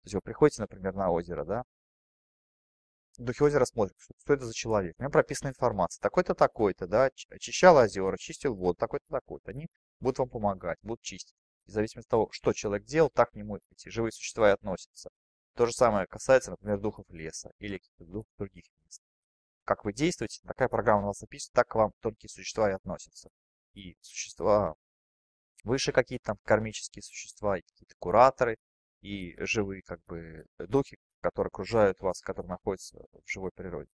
есть вы приходите, например, на озеро, да, духе озера смотрят, что это за человек. У него прописана информация. Такой-то, такой-то, да, очищал озера, чистил воду, такой-то, такой-то. Они будут вам помогать, будут чистить. И в зависимости от того, что человек делал, так к нему эти живые существа и относятся. То же самое касается, например, духов леса или каких-то духов других мест. Как вы действуете, такая программа на вас записывает, так к вам тонкие существа и относятся. И существа выше какие-то там кармические существа, и какие-то кураторы, и живые как бы духи, которые окружают вас, которые находятся в живой природе.